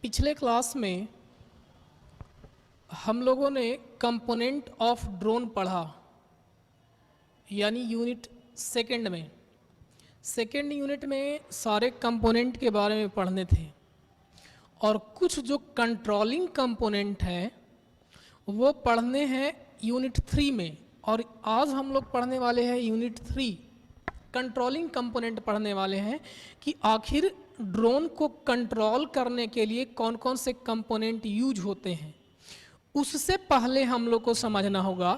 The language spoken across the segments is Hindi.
पिछले क्लास में हम लोगों ने कंपोनेंट ऑफ ड्रोन पढ़ा, यानी यूनिट सेकंड में। सेकंड यूनिट में सारे कंपोनेंट के बारे में पढ़ने थे और कुछ जो कंट्रोलिंग कंपोनेंट हैं वो पढ़ने हैं यूनिट 3 में। और आज हम लोग पढ़ने वाले हैं यूनिट 3 कंट्रोलिंग कंपोनेंट पढ़ने वाले हैं कि आखिर ड्रोन को कंट्रोल करने के लिए कौन कौन से कंपोनेंट यूज होते हैं। उससे पहले हम लोग को समझना होगा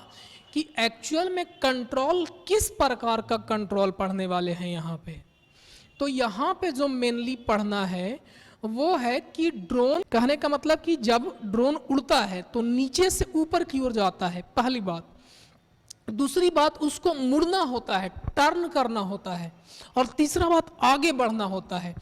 कि एक्चुअल में कंट्रोल किस प्रकार का कंट्रोल पढ़ने वाले हैं यहाँ पे। तो यहाँ पे जो मेनली पढ़ना है वो है कि ड्रोन, कहने का मतलब कि जब ड्रोन उड़ता है तो नीचे से ऊपर की ओर जाता है, पहली बात। दूसरी बात, उसको मुड़ना होता है, टर्न करना होता है, और तीसरा बात आगे बढ़ना होता है।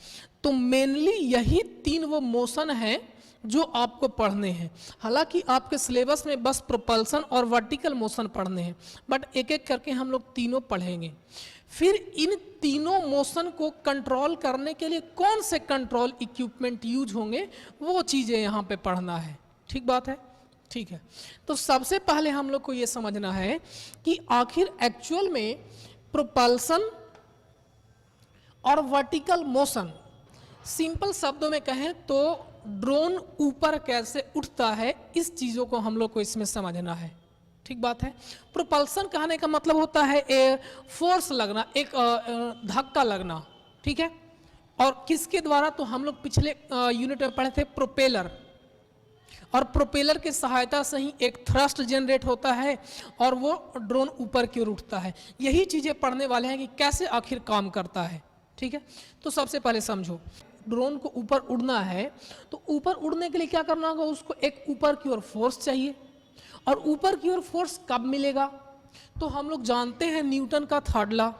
तो मेनली यही 3 वो मोशन हैं जो आपको पढ़ने हैं। हालांकि आपके सिलेबस में बस प्रोपल्सन और वर्टिकल मोशन पढ़ने हैं, बट एक एक करके हम लोग तीनों पढ़ेंगे। फिर इन तीनों मोशन को कंट्रोल करने के लिए कौन से कंट्रोल इक्विपमेंट यूज होंगे वो चीज़ें यहाँ पे पढ़ना है। ठीक बात है? ठीक है। तो सबसे पहले हम लोग को ये समझना है कि आखिर एक्चुअल में प्रोपल्सन और वर्टिकल मोशन, सिंपल शब्दों में कहें तो ड्रोन ऊपर कैसे उठता है, इस चीज़ों को हम लोग को इसमें समझना है। ठीक बात है। प्रोपल्सन कहने का मतलब होता है फोर्स लगना, एक धक्का लगना। ठीक है। और किसके द्वारा? तो हम लोग पिछले यूनिट में पढ़े थे प्रोपेलर, और प्रोपेलर की सहायता से ही एक थ्रस्ट जनरेट होता है और वो ड्रोन ऊपर की ओर उठता है। यही चीज़ें पढ़ने वाले हैं कि कैसे आखिर काम करता है। ठीक है। तो सबसे पहले समझो, ड्रोन को ऊपर उड़ना है तो ऊपर उड़ने के लिए क्या करना होगा? उसको एक ऊपर की ओर फोर्स चाहिए। और ऊपर की ओर फोर्स कब मिलेगा? तो हम लोग जानते हैं न्यूटन का थर्ड लॉ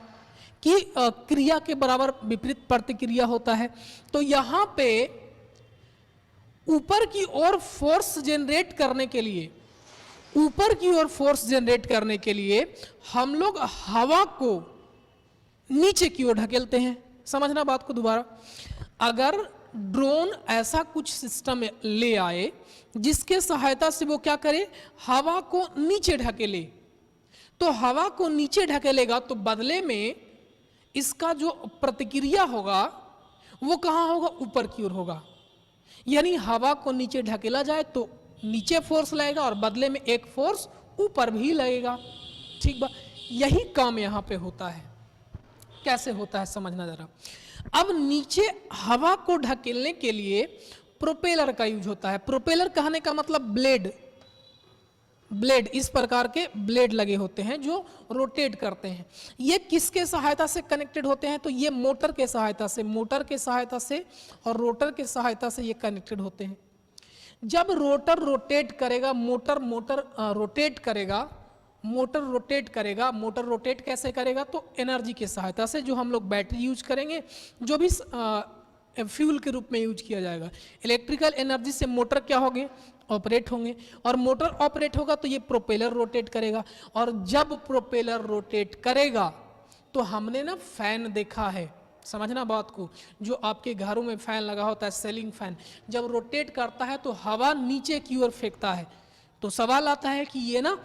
कि क्रिया के बराबर विपरीत प्रतिक्रिया होता है। तो यहाँ पे ऊपर की ओर फोर्स जनरेट करने के लिए, ऊपर की ओर फोर्स जनरेट करने के लिए हम लोग हवा को नीचे की ओर ढकेलते हैं। समझना बात को दोबारा। अगर ड्रोन ऐसा कुछ सिस्टम ले आए जिसके सहायता से वो क्या करे? हवा को नीचे ढकेले। तो हवा को नीचे ढकेलेगा तो बदले में इसका जो प्रतिक्रिया होगा वो कहाँ होगा? ऊपर की ओर होगा। यानी हवा को नीचे ढकेला जाए तो नीचे फोर्स लगेगा और बदले में एक फोर्स ऊपर भी लगेगा। ठीक बात। यही काम यहाँ पे होता है। कैसे होता है समझना जरा। अब नीचे हवा को ढकेलने के लिए प्रोपेलर का यूज होता है। प्रोपेलर कहने का मतलब ब्लेड, इस प्रकार के ब्लेड लगे होते हैं जो रोटेट करते हैं। ये किसके सहायता से कनेक्टेड होते हैं? तो ये मोटर के सहायता से और रोटर के सहायता से ये कनेक्टेड होते हैं। जब रोटर रोटेट करेगा, मोटर रोटेट कैसे करेगा? तो एनर्जी की सहायता से, जो हम लोग बैटरी यूज करेंगे, जो भी फ्यूल के रूप में यूज किया जाएगा। इलेक्ट्रिकल एनर्जी से मोटर क्या होंगे? ऑपरेट होंगे। और मोटर ऑपरेट होगा तो ये प्रोपेलर रोटेट करेगा। और जब प्रोपेलर रोटेट करेगा तो हमने ना फैन देखा है, समझना बात को, जो आपके घरों में फैन लगा होता है, सीलिंग फैन, जब रोटेट करता है तो हवा नीचे की ओर फेंकता है। तो सवाल आता है कि ये ना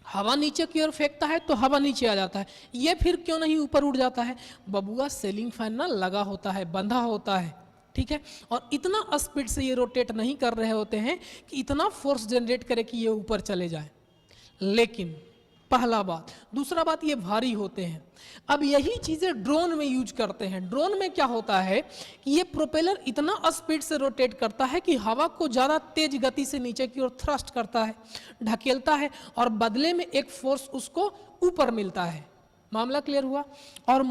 हवा नीचे की ओर फेंकता है तो हवा नीचे आ जाता है, ये फिर क्यों नहीं ऊपर उड़ जाता है? बबुआ, सीलिंग फैन ना लगा होता है, बंधा होता है। ठीक है। और इतना स्पीड से ये रोटेट नहीं कर रहे होते हैं कि इतना फोर्स जनरेट करे कि ये ऊपर चले जाए। लेकिन पहला बात। दूसरा बात, ये भारी होते हैं। अब यही चीज़ें ड्रोन में यूज करते हैं। ड्रोन में क्या होता है कि ये प्रोपेलर इतना स्पीड से रोटेट करता है कि हवा को ज़्यादा तेज गति से नीचे की ओर थ्रस्ट करता है, ढकेलता है, और बदले में एक फोर्स उसको ऊपर मिलता है। मामला क्लियर हुआ? और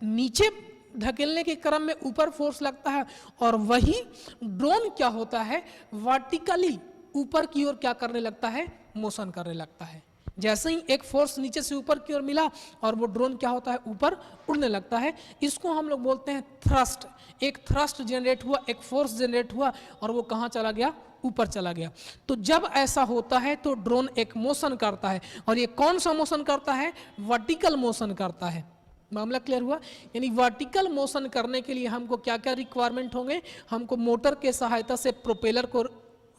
नीचे ढकेलने के क्रम में ऊपर फोर्स लगता है, और वही ड्रोन क्या होता है? वर्टिकली ऊपर की ओर क्या करने लगता है? मोशन करने लगता है। जैसे ही एक फोर्स नीचे से ऊपर की ओर मिला और वो ड्रोन क्या होता है? ऊपर उड़ने लगता है। इसको हम लोग बोलते हैं थ्रस्ट। एक थ्रस्ट जनरेट हुआ, एक फोर्स जनरेट हुआ, और वो कहाँ चला गया? ऊपर चला गया। तो जब ऐसा होता है तो ड्रोन एक मोशन करता है, और ये कौन सा मोशन करता है? वर्टिकल मोशन करता है। मामला क्लियर हुआ। यानी वर्टिकल मोशन करने के लिए हमको क्या क्या रिक्वायरमेंट होंगे, हमको मोटर के सहायता से प्रोपेलर को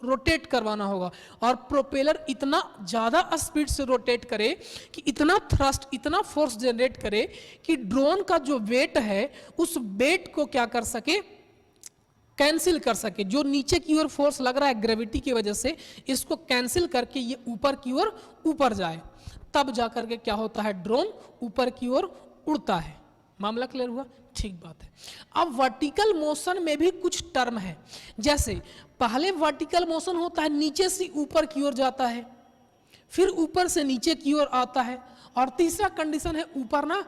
रोटेट करवाना होगा, और प्रोपेलर इतना ज़्यादा स्पीड से रोटेट करे कि इतना थ्रस्ट, इतना फोर्स जनरेट करे कि ड्रोन का जो वेट है उस वेट को क्या कर सके, कैंसिल कर सके। जो नीचे की ओर फोर्स लग रहा है ग्रेविटी की वजह से, इसको कैंसिल करके ये ऊपर की ओर ऊपर जाए, तब जाकर के क्या होता है, ड्रोन ऊपर की ओर उड़ता है। मामला क्लियर हुआ, ठीक बात है। अब वर्टिकल मोशन में भी कुछ टर्म है, जैसे पहले वर्टिकल मोशन होता है नीचे से ऊपर की ओर जाता है, फिर ऊपर से नीचे की ओर आता है, और तीसरा कंडीशन है ऊपर ना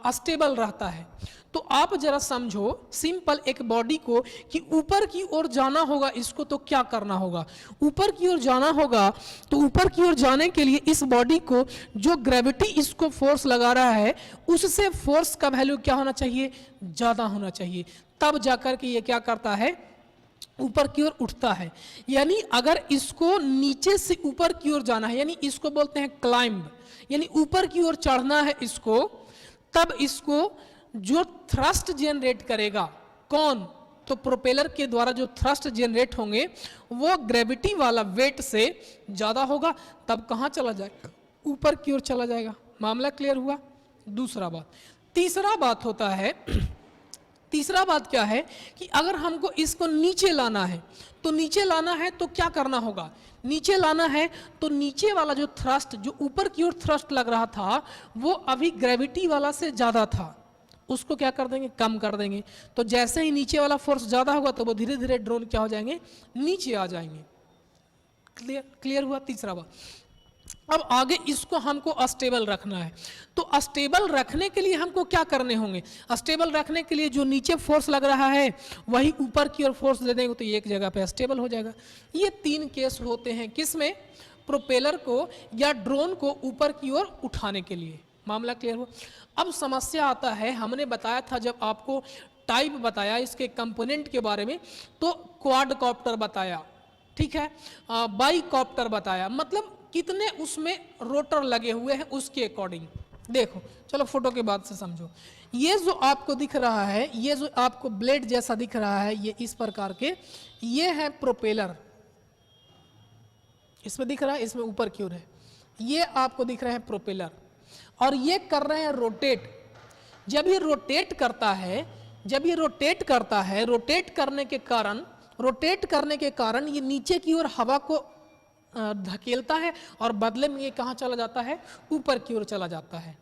अस्टेबल रहता है। तो आप जरा समझो सिंपल एक बॉडी को कि ऊपर की ओर जाना होगा इसको, तो क्या करना होगा, ऊपर की ओर जाना होगा। तो ऊपर की ओर जाने के लिए इस बॉडी को जो ग्रेविटी इसको फोर्स लगा रहा है उससे फोर्स का वैल्यू क्या होना चाहिए, ज़्यादा होना चाहिए, तब जाकर के ये क्या करता है, ऊपर की ओर उठता है। यानी अगर इसको नीचे से ऊपर की ओर जाना है, यानी इसको बोलते हैं क्लाइंब, यानी ऊपर की ओर चढ़ना है इसको, तब इसको जो थ्रस्ट जनरेट करेगा, कौन, तो प्रोपेलर के द्वारा जो थ्रस्ट जनरेट होंगे वो ग्रेविटी वाला वेट से ज़्यादा होगा, तब कहाँ चला जाएगा, ऊपर की ओर चला जाएगा। मामला क्लियर हुआ। दूसरा बात, तीसरा बात होता है, तीसरा बात क्या है कि अगर हमको इसको नीचे लाना है, तो नीचे लाना है तो क्या करना होगा, नीचे लाना है तो नीचे वाला जो थ्रस्ट, जो ऊपर की ओर थ्रस्ट लग रहा था वो अभी ग्रेविटी वाला से ज़्यादा था, उसको क्या कर देंगे, कम कर देंगे। तो जैसे ही नीचे वाला फोर्स ज़्यादा होगा तो वो धीरे धीरे ड्रोन क्या हो जाएंगे, नीचे आ जाएंगे। क्लियर हुआ तीसरा बात। अब आगे इसको हमको अस्टेबल रखना है, तो अस्टेबल रखने के लिए हमको क्या करने होंगे, अस्टेबल रखने के लिए जो नीचे फोर्स लग रहा है वही ऊपर की ओर फोर्स दे देंगे तो ये एक जगह पे अस्टेबल हो जाएगा। ये तीन केस होते हैं किसमें, प्रोपेलर को या ड्रोन को ऊपर की ओर उठाने के लिए। मामला क्लियर हुआ। अब समस्या आता है, हमने बताया था जब आपको टाइप बताया इसके कंपोनेंट के बारे में, तो क्वाडकॉप्टर बताया, ठीक है, बाइकॉप्टर बताया, मतलब कितने उसमें रोटर लगे हुए हैं उसके अकॉर्डिंग। देखो चलो फोटो के बाद से समझो, ये जो आपको दिख रहा है, ये जो आपको ब्लेड जैसा दिख रहा है, ये इस प्रकार के, ये है प्रोपेलर, इसमें दिख रहा है, इसमें ऊपर की ओर है, ये आपको दिख रहे हैं प्रोपेलर, और ये कर रहे हैं रोटेट। जब ये रोटेट करता है, जब ये रोटेट करता है, रोटेट करने के कारण ये नीचे की ओर हवा को धकेलता है और बदले में ये कहाँ चला जाता है, ऊपर की ओर चला जाता है।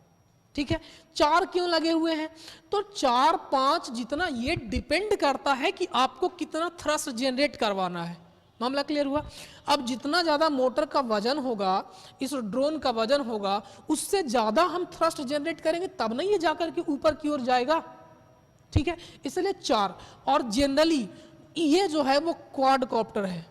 ठीक है, चार क्यों लगे हुए हैं, तो 4 5 जितना ये डिपेंड करता है कि आपको कितना थ्रस्ट जनरेट करवाना है। मामला क्लियर हुआ। अब जितना ज़्यादा मोटर का वजन होगा, इस ड्रोन का वजन होगा, उससे ज़्यादा हम थ्रस्ट जनरेट करेंगे तब नहीं ये जाकर के ऊपर की ओर जाएगा। ठीक है, इसलिए 4। और जनरली ये जो है वो क्वाडकॉप्टर है,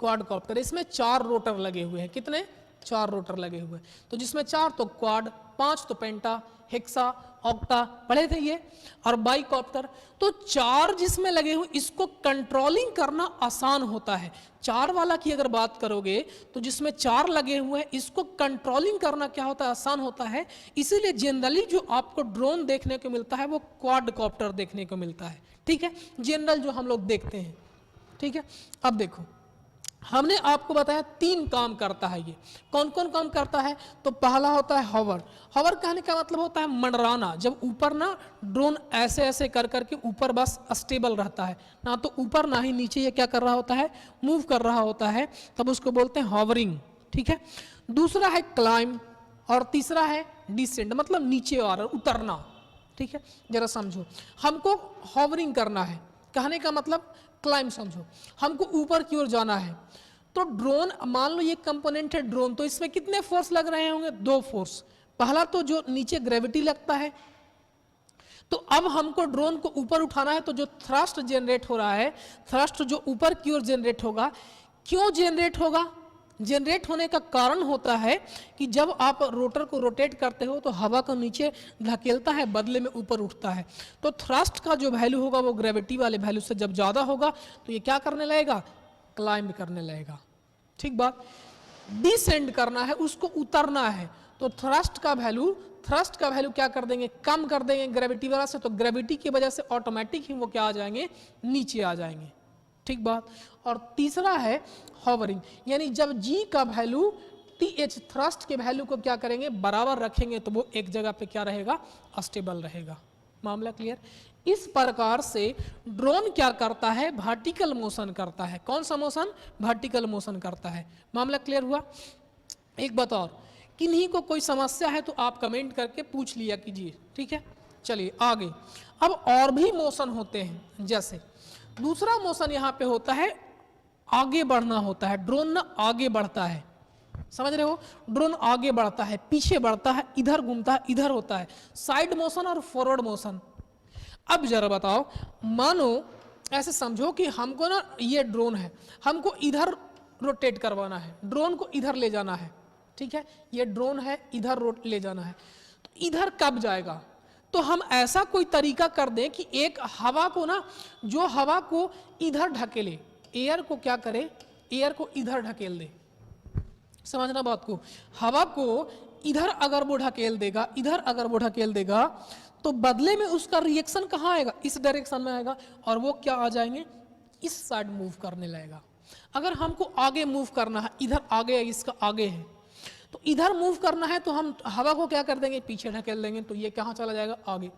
क्वाडकॉप्टर, इसमें 4 रोटर लगे हुए हैं। कितने, 4 रोटर लगे हुए हैं। तो जिसमें 4 तो क्वाड, 5 तो पेंटा, हेक्सा, ऑक्टा पढ़े थे ये, और बाइकॉप्टर। तो 4 जिसमें लगे हुए, इसको कंट्रोलिंग करना आसान होता है। 4 वाला की अगर बात करोगे तो जिसमें 4 लगे हुए हैं, इसको कंट्रोलिंग करना क्या होता है, आसान होता है। इसीलिए जनरली जो आपको ड्रोन देखने को मिलता है वो क्वाडकॉप्टर देखने को मिलता है। ठीक है, जनरल जो हम लोग देखते हैं। ठीक है, अब देखो हमने आपको बताया 3 काम करता है ये। कौन कौन काम करता है, तो पहला होता है हॉवर। हॉवर कहने का मतलब होता है मंडराना। जब ऊपर ना ड्रोन ऐसे ऐसे कर करके ऊपर बस स्टेबल रहता है, ना तो ऊपर ना ही नीचे ये क्या कर रहा होता है, मूव कर रहा होता है, तब उसको बोलते हैं हॉवरिंग। ठीक है, दूसरा है क्लाइंब, और तीसरा है डिसेंड, मतलब नीचे और उतरना। ठीक है, जरा समझो, हमको हॉवरिंग करना है, कहने का मतलब क्लाइंब समझो, हमको ऊपर की ओर जाना है। तो ड्रोन, मान लो ये कंपोनेंट है ड्रोन, तो इसमें कितने फोर्स लग रहे होंगे, 2 फोर्स। पहला तो जो नीचे ग्रेविटी लगता है, तो अब हमको ड्रोन को ऊपर उठाना है, तो जो थ्रस्ट जनरेट हो रहा है, थ्रस्ट जो ऊपर की ओर जनरेट होगा। क्यों जनरेट होगा, जनरेट होने का कारण होता है कि जब आप रोटर को रोटेट करते हो तो हवा को नीचे धकेलता है, बदले में ऊपर उठता है। तो थ्रस्ट का जो वैल्यू होगा वो ग्रेविटी वाले वैल्यू से जब ज़्यादा होगा तो ये क्या करने लगेगा, क्लाइंब करने लगेगा। ठीक बात। डिसेंड करना है, उसको उतरना है, तो थ्रस्ट का वैल्यू क्या कर देंगे, कम कर देंगे ग्रेविटी वजह से, तो ग्रेविटी की वजह से ऑटोमेटिक ही वो क्या आ जाएंगे, नीचे आ जाएंगे। ठीक बात। और तीसरा है हॉवरिंग, यानी जब जी का वैल्यू टीएच थ्रस्ट के वैल्यू को क्या करेंगे, बराबर रखेंगे, तो वो एक जगह पे क्या रहेगा, स्टेबल रहेगा। मामला क्लियर। इस प्रकार से ड्रोन क्या करता है, वर्टिकल मोशन करता है। कौन सा मोशन, वर्टिकल मोशन करता है। मामला क्लियर हुआ। एक बात और, किन्हीं को कोई समस्या है तो आप कमेंट करके पूछ लिया कीजिए, ठीक है। चलिए आगे। अब और भी मोशन होते हैं, जैसे दूसरा मोशन यहाँ पे होता है आगे बढ़ना होता है। ड्रोन ना आगे बढ़ता है, समझ रहे हो, ड्रोन आगे बढ़ता है, पीछे बढ़ता है, इधर घूमता है, इधर होता है, साइड मोशन और फॉरवर्ड मोशन। अब जरा बताओ, मानो ऐसे समझो कि हमको ना ये ड्रोन है, हमको इधर रोटेट करवाना है, ड्रोन को इधर ले जाना है, ठीक है, ये ड्रोन है, इधर ले जाना है, तो इधर कब जाएगा, तो हम ऐसा कोई तरीका कर दें कि एक हवा को ना, जो हवा को इधर ढकेले, एयर को क्या करे, एयर को इधर ढकेल दे। समझना बात को, हवा को इधर अगर वो ढकेल देगा, इधर अगर वो ढकेल देगा, तो बदले में उसका रिएक्शन कहाँ आएगा, इस डायरेक्शन में आएगा, और वो क्या आ जाएंगे, इस साइड मूव करने लगेगा। अगर हमको आगे मूव करना है, इधर आगे है, इसका आगे है, तो इधर मूव करना है, तो हम हवा को क्या कर देंगे, पीछे ढकेल देंगे, तो ये कहाँ चला जाएगा, आगे।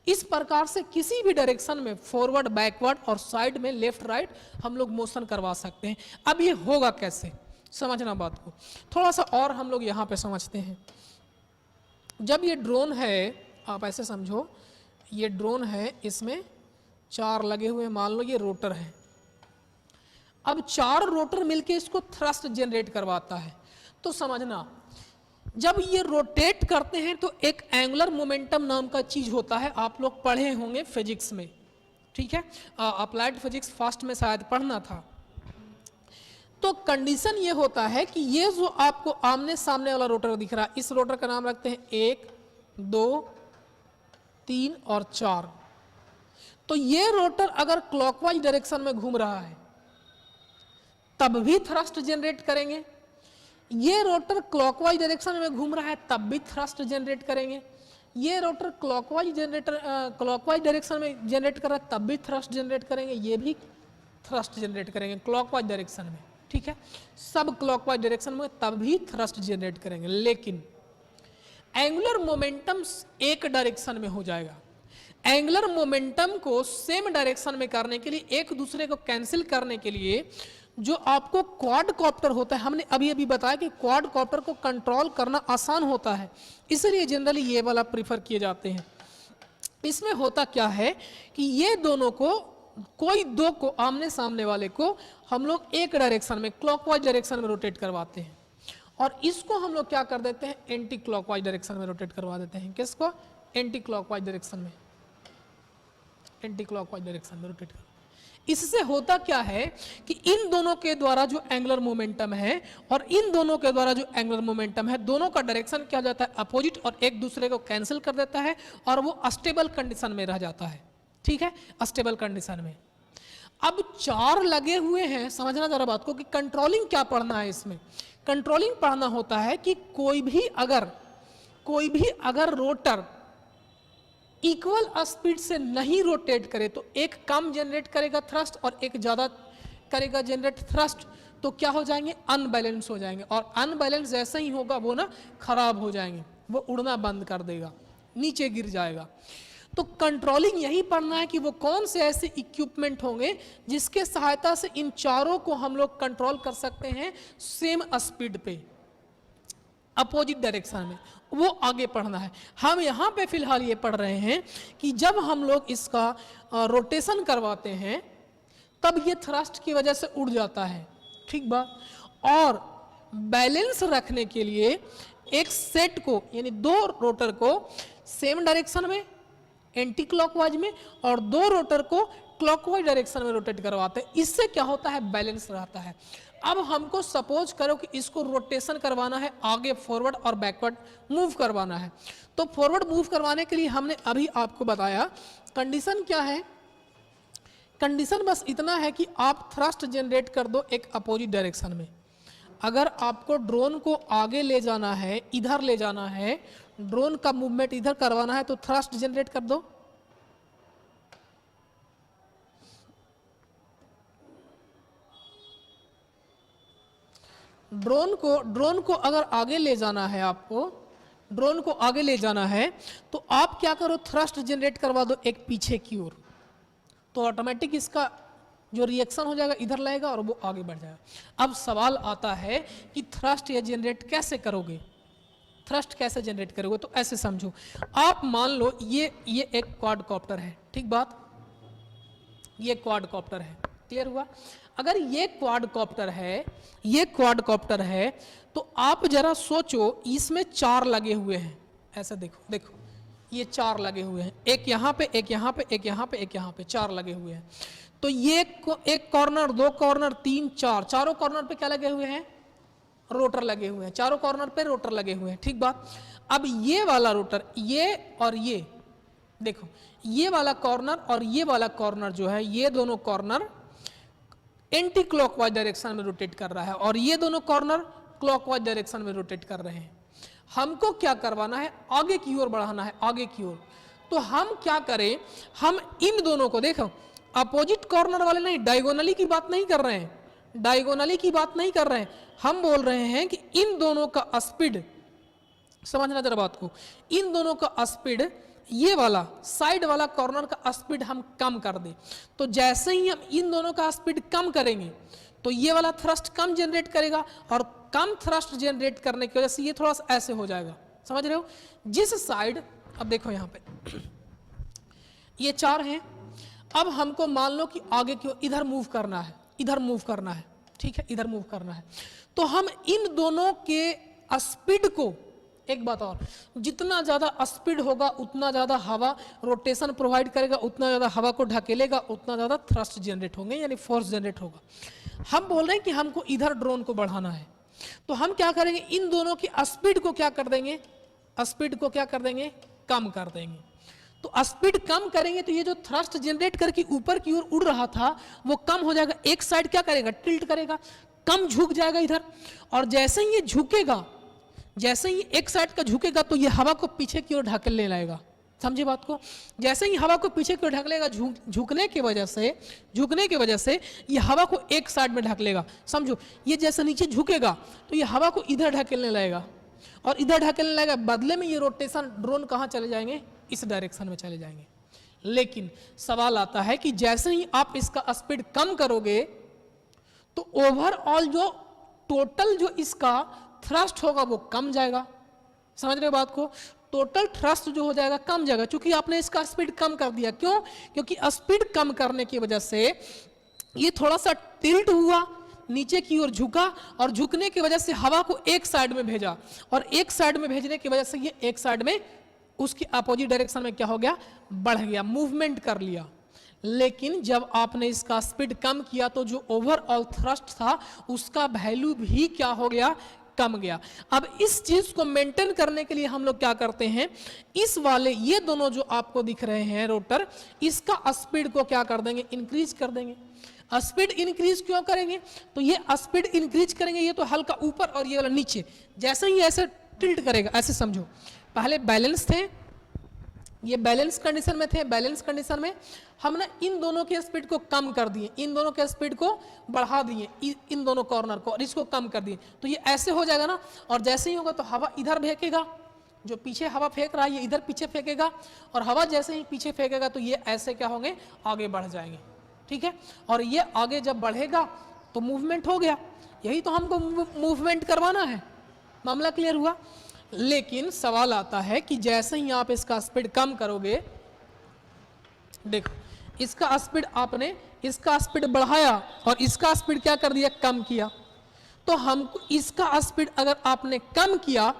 इस प्रकार से किसी भी डायरेक्शन में फॉरवर्ड, बैकवर्ड और साइड में लेफ्ट राइट हम लोग मोशन करवा सकते हैं। अब ये होगा कैसे, समझना बात को थोड़ा सा और हम लोग यहाँ पे समझते हैं। जब ये ड्रोन है, आप ऐसे समझो, ये ड्रोन है, इसमें 4 लगे हुए, मान लो ये रोटर है। अब 4 रोटर मिलके इसको थ्रस्ट जनरेट करवाता है। तो समझना, जब ये रोटेट करते हैं तो एक एंगुलर मोमेंटम नाम का चीज होता है, आप लोग पढ़े होंगे फिजिक्स में, ठीक है, अप्लाइड फिजिक्स फर्स्ट में शायद पढ़ना था। तो कंडीशन ये होता है कि ये जो आपको आमने सामने वाला रोटर दिख रहा है, इस रोटर का नाम रखते हैं 1, 2, 3 और 4। तो ये रोटर अगर क्लॉकवाइज डायरेक्शन में घूम रहा है तब भी थ्रस्ट जनरेट करेंगे, ये रोटर क्लॉकवाइज डायरेक्शन में घूम रहा है तब भी थ्रस्ट जनरेट करेंगे, ये रोटर क्लॉकवाइज डायरेक्शन में जनरेट कर रहा है तब भी थ्रस्ट जनरेट करेंगे, ये भी थ्रस्ट जनरेट करेंगे क्लॉकवाइज डायरेक्शन में, ठीक है, सब क्लॉकवाइज डायरेक्शन में तब भी थ्रस्ट जनरेट करेंगे। लेकिन एंगुलर मोमेंटम एक डायरेक्शन में हो जाएगा। एंगुलर मोमेंटम को सेम डायरेक्शन में करने के लिए, एक दूसरे को कैंसिल करने के लिए, जो आपको क्वाडकॉप्टर होता है, हमने अभी अभी बताया कि क्वाडकॉप्टर को कंट्रोल करना आसान होता है, इसलिए जनरली ये वाला प्रीफर किए जाते हैं। इसमें होता क्या है कि ये दोनों को, कोई दो को, आमने सामने वाले को हम लोग एक डायरेक्शन में, क्लॉकवाइज डायरेक्शन में रोटेट करवाते हैं, और इसको हम लोग क्या कर देते हैं, एंटी क्लॉकवाइज डायरेक्शन में रोटेट करवा देते हैं। किसको, एंटी क्लॉकवाइज डायरेक्शन में, एंटी क्लॉकवाइज डायरेक्शन में रोटेट कर। इससे होता क्या है कि इन दोनों के द्वारा जो एंगुलर मोमेंटम है और इन दोनों के द्वारा जो एंगुलर मोमेंटम है, दोनों का डायरेक्शन क्या हो जाता है, अपोजिट, और एक दूसरे को कैंसिल कर देता है और वो अस्टेबल कंडीशन में रह जाता है, ठीक है, अस्टेबल कंडीशन में। अब 4 लगे हुए हैं, समझना जरा बात को कि कंट्रोलिंग क्या पढ़ना है इसमें। कंट्रोलिंग पढ़ना होता है कि कोई भी अगर रोटर इक्वल स्पीड से नहीं रोटेट करे तो एक कम जनरेट करेगा थ्रस्ट और एक ज़्यादा करेगा जनरेट थ्रस्ट, तो क्या हो जाएंगे, अनबैलेंस हो जाएंगे, और अनबैलेंस जैसे ही होगा वो ना खराब हो जाएंगे, वो उड़ना बंद कर देगा, नीचे गिर जाएगा। तो कंट्रोलिंग यही पढ़ना है कि वो कौन से ऐसे इक्विपमेंट होंगे जिसके सहायता से इन चारों को हम लोग कंट्रोल कर सकते हैं सेम स्पीड पे, अपोजिट डायरेक्शन में, वो आगे पढ़ना है। हम यहाँ पे फिलहाल ये पढ़ रहे हैं कि जब हम लोग इसका रोटेशन करवाते हैं तब ये थ्रस्ट की वजह से उड़ जाता है, ठीक बात। और बैलेंस रखने के लिए एक सेट को, यानी 2 रोटर को सेम डायरेक्शन में एंटी क्लॉकवाइज में और 2 रोटर को क्लॉकवाइज डायरेक्शन में रोटेट करवाते हैं। इससे क्या होता है, बैलेंस रहता है। अब हमको सपोज करो कि इसको रोटेशन करवाना है, आगे फॉरवर्ड और बैकवर्ड मूव करवाना है, तो फॉरवर्ड मूव करवाने के लिए हमने अभी आपको बताया कंडीशन क्या है। कंडीशन बस इतना है कि आप थ्रस्ट जनरेट कर दो एक अपोजिट डायरेक्शन में, अगर आपको ड्रोन को आगे ले जाना है, इधर ले जाना है, ड्रोन का मूवमेंट इधर करवाना है, तो थ्रस्ट जनरेट कर दो। ड्रोन को अगर आगे ले जाना है, आपको ड्रोन को आगे ले जाना है, तो आप क्या करो, थ्रस्ट जनरेट करवा दो एक पीछे की ओर, तो ऑटोमेटिक इसका जो रिएक्शन हो जाएगा इधर लाएगा और वो आगे बढ़ जाएगा। अब सवाल आता है कि थ्रस्ट ये जनरेट कैसे करोगे, थ्रस्ट कैसे जनरेट करोगे? तो ऐसे समझो, आप मान लो ये एक क्वाडकॉप्टर है, ठीक बात, ये क्वाडकॉप्टर है, क्लियर हुआ? अगर ये क्वाडकॉप्टर है तो आप जरा सोचो, इसमें 4 लगे हुए हैं, ऐसा देखो ये 4 लगे हुए हैं, एक यहाँ पे, एक यहाँ पे, एक यहाँ पे, एक यहाँ पे, 4 लगे हुए हैं। तो ये एक कॉर्नर, 2 कॉर्नर, 3, 4, चारों कॉर्नर पे क्या लगे हुए हैं? रोटर लगे हुए हैं, चारों कॉर्नर पे रोटर लगे हुए हैं, ठीक बात। अब ये वाला रोटर, ये और ये देखो, ये वाला कॉर्नर और ये वाला कॉर्नर जो है, ये दोनों कॉर्नर एंटी क्लॉकवाइज डायरेक्शन में रोटेट कर रहा है और ये दोनों कॉर्नर क्लॉकवाइज डायरेक्शन में रोटेट कर रहे हैं। हमको क्या करवाना है? आगे की ओर बढ़ाना है, आगे की ओर। तो हम क्या करें, हम इन दोनों को, देखो अपोजिट कॉर्नर वाले नहीं, डायगोनली की बात नहीं कर रहे हैं, डायगोनली की बात नहीं कर रहे हैं, हम बोल रहे हैं कि इन दोनों का स्पीड, समझना जरा बात को, इन दोनों का स्पीड, ये वाला साइड वाला कॉर्नर का स्पीड हम कम कर दें। तो जैसे ही हम इन दोनों का स्पीड कम करेंगे तो ये वाला थ्रस्ट कम जनरेट करेगा और कम थ्रस्ट जनरेट करने की वजह से ये थोड़ा सा ऐसे हो जाएगा, समझ रहे हो? जिस साइड, अब देखो यहाँ पे ये 4 हैं, अब हमको मान लो कि आगे की ओर इधर मूव करना है, इधर मूव करना है, ठीक है, इधर मूव करना है। तो हम इन दोनों के स्पीड को, एक बात और, जितना ज़्यादा स्पीड होगा उतना ज़्यादा हवा रोटेशन प्रोवाइड करेगा, उतना ज़्यादा हवा को ढकेलेगा, उतना ज़्यादा थ्रस्ट जनरेट होंगे, यानी फोर्स जनरेट होगा। हम बोल रहे हैं कि हमको इधर ड्रोन को बढ़ाना है, तो हम क्या करेंगे, इन दोनों की स्पीड को क्या कर देंगे, स्पीड को क्या कर देंगे, कम कर देंगे। तो स्पीड कम करेंगे तो ये जो थ्रस्ट जनरेट करके ऊपर की ओर उड़ रहा था वो कम हो जाएगा, एक साइड क्या करेगा, टिल्ट करेगा, कम झुक जाएगा इधर। और जैसे ही ये झुकेगा, जैसे ही एक साइड का झुकेगा तो ये हवा को पीछे की ओर ढकेलने लगेगा, समझे बात को? जैसे ही हवा को पीछे की ओर ढकेलेगा, झुकने की वजह से ये हवा को एक साइड में ढकेलेगा, समझो। ये जैसे नीचे झुकेगा तो ये हवा को इधर ढकेलने लगेगा और इधर ढकेलने लगेगा, बदले में ये रोटेशन ड्रोन कहाँ चले जाएंगे, इस डायरेक्शन में चले जाएंगे। लेकिन सवाल आता है कि जैसे ही आप इसका स्पीड कम करोगे तो ओवरऑल जो टोटल जो इसका थ्रस्ट होगा वो कम जाएगा, समझ रहे हो बात को? टोटल थ्रस्ट जो हो जाएगा कम जाएगा, क्योंकि आपने इसका स्पीड कम कर दिया। क्यों? क्योंकि स्पीड कम करने की वजह से ये थोड़ा सा टिल्ट हुआ, नीचे की ओर झुका और झुकने की वजह से हवा को एक साइड में भेजा और एक साइड में भेजने की वजह से ये एक साइड में उसकी अपोजिट डायरेक्शन में क्या हो गया, बढ़ गया, मूवमेंट कर लिया। लेकिन जब आपने इसका स्पीड कम किया तो जो ओवरऑल थ्रस्ट था उसका वैल्यू भी क्या हो गया, कम गया। अब इस चीज को मेंटेन करने के लिए हम लोग क्या करते हैं, इस वाले ये दोनों जो आपको दिख रहे हैं रोटर, इसका स्पीड को क्या कर देंगे, इंक्रीज कर देंगे। स्पीड इंक्रीज क्यों करेंगे, तो ये स्पीड इंक्रीज करेंगे, ये तो हल्का ऊपर और ये वाला नीचे, जैसे ही ऐसे टिल्ट करेगा, ऐसे समझो। पहले बैलेंस थे, ये बैलेंस कंडीशन में थे, बैलेंस कंडीशन में हमने इन दोनों के स्पीड को कम कर दिए, इन दोनों के स्पीड को बढ़ा दिए, इन दोनों कॉर्नर को, और इसको कम कर दिए, तो ये ऐसे हो जाएगा ना। और जैसे ही होगा तो हवा इधर फेंकेगा, जो पीछे हवा फेंक रहा है ये इधर पीछे फेंकेगा, और हवा जैसे ही पीछे फेंकेगा तो ये ऐसे क्या होंगे, आगे बढ़ जाएंगे, ठीक है। और ये आगे जब बढ़ेगा तो मूवमेंट हो गया, यही तो हमको मूवमेंट करवाना है। मामला क्लियर हुआ? लेकिन सवाल आता है कि जैसे ही आप इसका स्पीड कम करोगे, देखो इसका स्पीड आपने इसका स्पीड बढ़ाया और इसका स्पीड क्या कर दिया, कम किया। तो हमको इसका स्पीड अगर आपने कम किया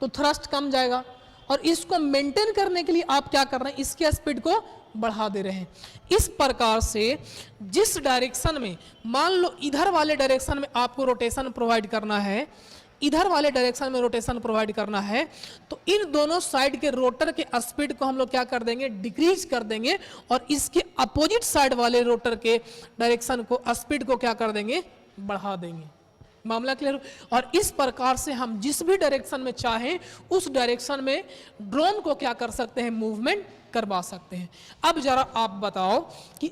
तो थ्रस्ट कम जाएगा, और इसको मेंटेन करने के लिए आप क्या कर रहे हैं, इसके स्पीड को बढ़ा दे रहे हैं। इस प्रकार से जिस डायरेक्शन में, मान लो इधर वाले डायरेक्शन में आपको रोटेशन प्रोवाइड करना है, इधर वाले डायरेक्शन में रोटेशन प्रोवाइड करना है, तो इन दोनों साइड के रोटर के स्पीड को हम लोग क्या कर देंगे, डिक्रीज कर देंगे, और इसके अपोजिट साइड वाले रोटर के डायरेक्शन को, स्पीड को क्या कर देंगे, बढ़ा देंगे। मामला क्लियर। और इस प्रकार से हम जिस भी डायरेक्शन में चाहें उस डायरेक्शन में ड्रोन को क्या कर सकते हैं, मूवमेंट करवा सकते हैं। अब जरा आप बताओ कि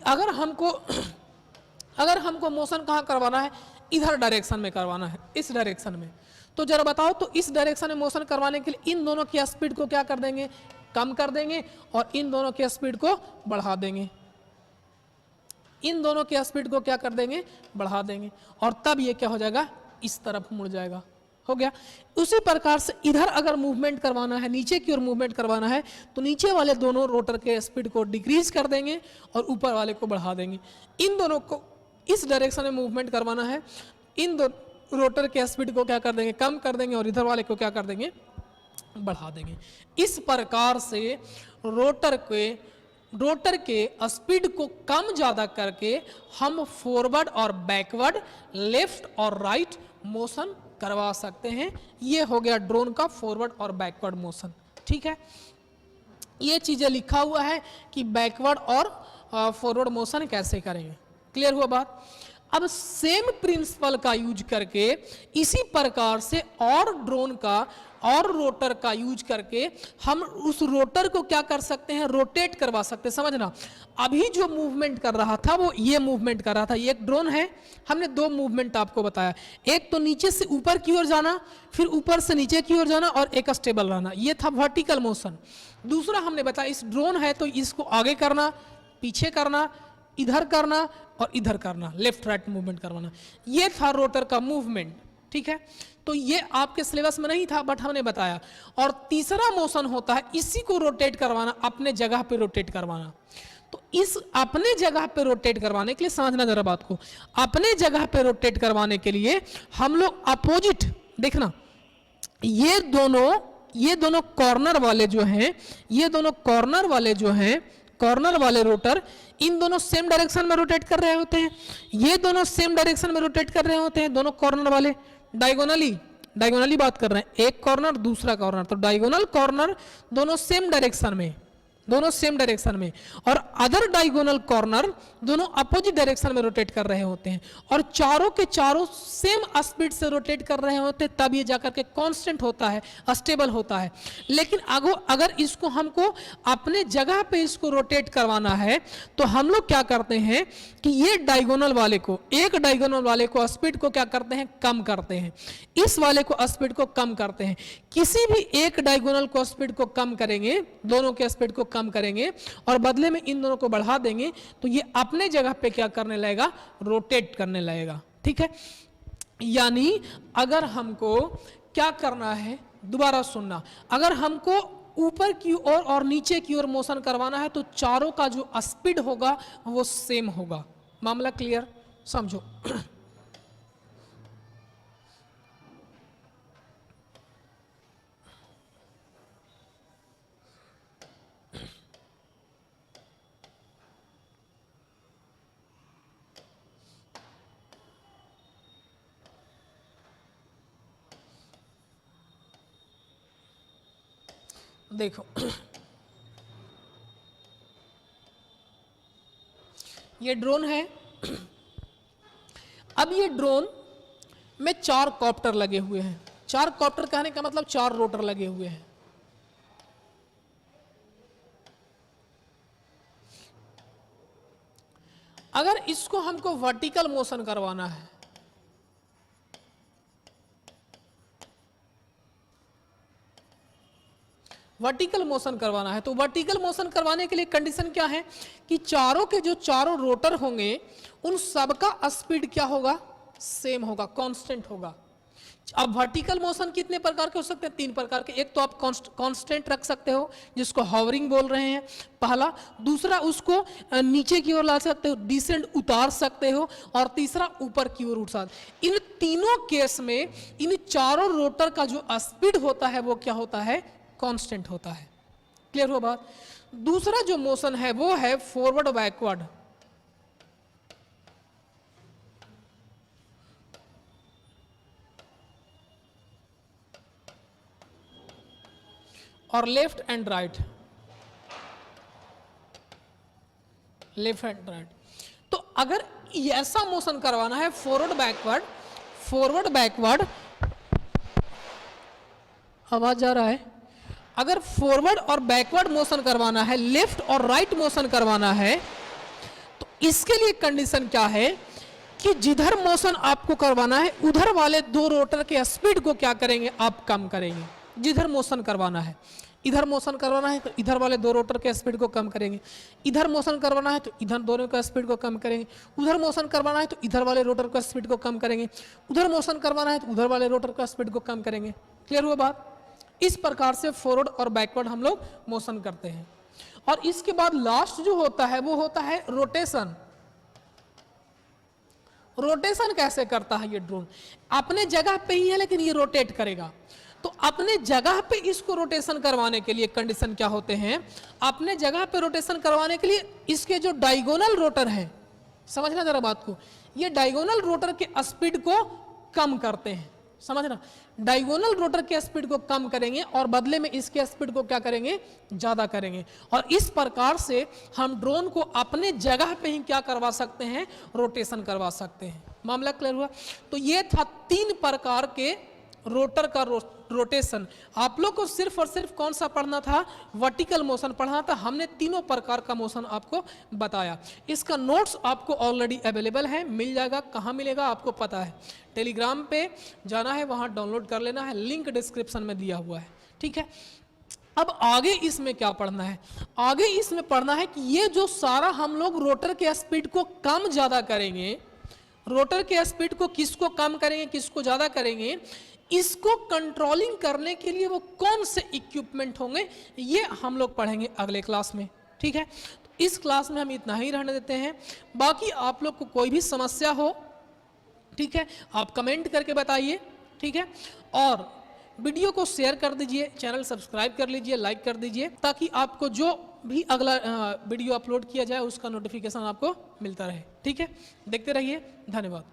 अगर हमको मोशन कहाँ करवाना है, इधर डायरेक्शन में करवाना है, इस डायरेक्शन में, तो जरा बताओ, तो इस डायरेक्शन में मोशन करवाने के लिए इन दोनों की स्पीड को क्या कर देंगे, कम कर देंगे, और इन दोनों की स्पीड को बढ़ा देंगे। इन दोनों की स्पीड को क्या कर देंगे, बढ़ा देंगे, और तब ये क्या हो जाएगा, इस तरफ मुड़ जाएगा। हो गया। उसी प्रकार से इधर अगर मूवमेंट करवाना है, नीचे की ओर मूवमेंट करवाना है, तो नीचे वाले दोनों रोटर के स्पीड को डिक्रीज कर देंगे और ऊपर वाले को बढ़ा देंगे। इन दोनों को इस डायरेक्शन में मूवमेंट करवाना है, इन दो रोटर के स्पीड को क्या कर देंगे, कम कर देंगे, और इधर वाले को क्या कर देंगे, बढ़ा देंगे। इस प्रकार से रोटर के स्पीड को कम ज़्यादा करके हम फॉरवर्ड और बैकवर्ड, लेफ्ट और राइट मोशन करवा सकते हैं। ये हो गया ड्रोन का फॉरवर्ड और बैकवर्ड मोशन। ठीक है, ये चीज़ें लिखा हुआ है कि बैकवर्ड और फॉरवर्ड मोशन कैसे करेंगे। क्लियर हुआ बात। अब सेम प्रिंसिपल का यूज करके इसी प्रकार से और ड्रोन का और रोटर का यूज करके हम उस रोटर को क्या कर सकते हैं, रोटेट करवा सकते हैं। समझना, अभी जो मूवमेंट कर रहा था वो ये मूवमेंट कर रहा था, ये एक ड्रोन है। हमने दो मूवमेंट आपको बताया, एक तो नीचे से ऊपर की ओर जाना, फिर ऊपर से नीचे की ओर जाना, और एक स्टेबल रहना, ये था वर्टिकल मोशन। दूसरा हमने बताया इस ड्रोन है तो इसको आगे करना, पीछे करना, इधर करना और इधर करना, लेफ्ट राइट मूवमेंट करवाना, ये था रोटर का मूवमेंट। ठीक है, तो ये आपके सिलेबस में नहीं था बट हमने बताया। और तीसरा मोशन होता है इसी को रोटेट करवाना, अपने जगह पे रोटेट करवाना। तो इस अपने जगह पे रोटेट करवाने के लिए समझना जरा बात को, अपने जगह पे रोटेट करवाने के लिए हम लोग अपोजिट, देखना ये दोनों कॉर्नर वाले जो हैं, ये दोनों कॉर्नर वाले जो हैं, कॉर्नर वाले रोटर इन दोनों सेम डायरेक्शन में रोटेट कर रहे होते हैं, ये दोनों सेम डायरेक्शन में रोटेट कर रहे होते हैं, दोनों कॉर्नर वाले डायगोनली बात कर रहे हैं, एक कॉर्नर दूसरा कॉर्नर, तो डायगोनल कॉर्नर दोनों सेम डायरेक्शन में, और अदर डायगोनल कॉर्नर दोनों अपोजिट डायरेक्शन में रोटेट कर रहे होते हैं, और चारों के चारों सेम स्पीड से रोटेट कर रहे होते हैं, तब ये जाकर के कांस्टेंट होता है, स्टेबल होता है। लेकिन अगर इसको हमको अपने जगह पे इसको रोटेट करवाना है तो हम लोग क्या करते हैं कि ये डायगोनल वाले को, एक डायगोनल वाले को स्पीड को क्या करते हैं, कम करते हैं, इस वाले को स्पीड को कम करते हैं। किसी भी एक डायगोनल को स्पीड को कम करेंगे, दोनों के स्पीड को कम करेंगे और बदले में इन दोनों को बढ़ा देंगे, तो ये अपने जगह पे क्या करने लगेगा, रोटेट करने लगेगा। ठीक है, यानी अगर हमको क्या करना है, दोबारा सुनना, अगर हमको ऊपर की ओर और नीचे की ओर मोशन करवाना है तो चारों का जो स्पीड होगा वो सेम होगा। मामला क्लियर, समझो। देखो ये ड्रोन है। अब ये ड्रोन में 4 कॉप्टर लगे हुए हैं। 4 कॉप्टर कहने का मतलब 4 रोटर लगे हुए हैं। अगर इसको हमको वर्टिकल मोशन करवाना है, वर्टिकल मोशन करवाना है, तो वर्टिकल मोशन करवाने के लिए कंडीशन क्या है कि चारों के जो चारों रोटर होंगे उन सबका स्पीड क्या होगा, सेम होगा, कांस्टेंट होगा। अब वर्टिकल मोशन कितने प्रकार के हो सकते हैं, 3 प्रकार के। एक तो आप कांस्टेंट रख सकते हो जिसको हॉवरिंग बोल रहे हैं, पहला। दूसरा उसको नीचे की ओर ला सकते हो, डिसेंड उतार सकते हो, और तीसरा ऊपर की ओर उठ सकते। इन तीनों केस में इन चारों रोटर का जो स्पीड होता है वो क्या होता है, कांस्टेंट होता है। क्लियर हुआ बात। दूसरा जो मोशन है वो है फॉरवर्ड बैकवर्ड। और left and right, left and right. तो अगर ऐसा मोशन करवाना है फॉरवर्ड बैकवर्ड, फॉरवर्ड बैकवर्ड, आवाज आ रहा है, अगर फॉरवर्ड और बैकवर्ड मोशन करवाना है, लेफ्ट और राइट मोशन करवाना है, तो इसके लिए कंडीशन क्या है कि जिधर मोशन आपको करवाना है उधर वाले दो रोटर के स्पीड को क्या करेंगे, आप कम करेंगे। जिधर मोशन करवाना है, इधर मोशन करवाना है तो इधर वाले दो रोटर के स्पीड को कम करेंगे, इधर मोशन करवाना है तो इधर दोनों का स्पीड को कम करेंगे, उधर मोशन करवाना है तो इधर वाले रोटर का स्पीड को कम करेंगे, उधर मोशन करवाना है तो उधर वाले रोटर का स्पीड को कम करेंगे। क्लियर हुआ बात? इस प्रकार से फॉरवर्ड और बैकवर्ड हम लोग मोशन करते हैं। और इसके बाद लास्ट जो होता है वो होता है रोटेशन। रोटेशन कैसे करता है ये ड्रोन? अपने जगह पे ही है लेकिन ये रोटेट करेगा। तो अपने जगह पे इसको रोटेशन करवाने के लिए कंडीशन क्या होते हैं? अपने जगह पे रोटेशन करवाने के लिए इसके जो डायगोनल रोटर है, समझना जरा बात को, ये डायगोनल रोटर के स्पीड को कम करते हैं। समझना, डायगोनल रोटर के स्पीड को कम करेंगे और बदले में इसके स्पीड को क्या करेंगे, ज्यादा करेंगे। और इस प्रकार से हम ड्रोन को अपने जगह पे ही क्या करवा सकते हैं, रोटेशन करवा सकते हैं। मामला क्लियर हुआ? तो ये था 3 प्रकार के रोटर का रोटेशन। आप लोग को सिर्फ और सिर्फ कौन सा पढ़ना था, वर्टिकल मोशन पढ़ना था। हमने तीनों प्रकार का मोशन आपको बताया। इसका नोट्स आपको ऑलरेडी अवेलेबल है, मिल जाएगा। कहाँ मिलेगा आपको पता है, टेलीग्राम पे जाना है, वहाँ डाउनलोड कर लेना है, लिंक डिस्क्रिप्शन में दिया हुआ है। ठीक है, अब आगे इसमें क्या पढ़ना है? आगे इसमें पढ़ना है कि ये जो सारा हम लोग रोटर के स्पीड को कम ज्यादा करेंगे, रोटर के स्पीड को किसको कम करेंगे, किसको ज्यादा करेंगे, इसको कंट्रोलिंग करने के लिए वो कौन से इक्विपमेंट होंगे, ये हम लोग पढ़ेंगे अगले क्लास में। ठीक है, तो इस क्लास में हम इतना ही रहने देते हैं। बाकी आप लोग को कोई भी समस्या हो, ठीक है, आप कमेंट करके बताइए। ठीक है, और वीडियो को शेयर कर दीजिए, चैनल सब्सक्राइब कर लीजिए, लाइक कर दीजिए, ताकि आपको जो भी अगला वीडियो अपलोड किया जाए उसका नोटिफिकेशन आपको मिलता रहे। ठीक है, देखते रहिए। धन्यवाद।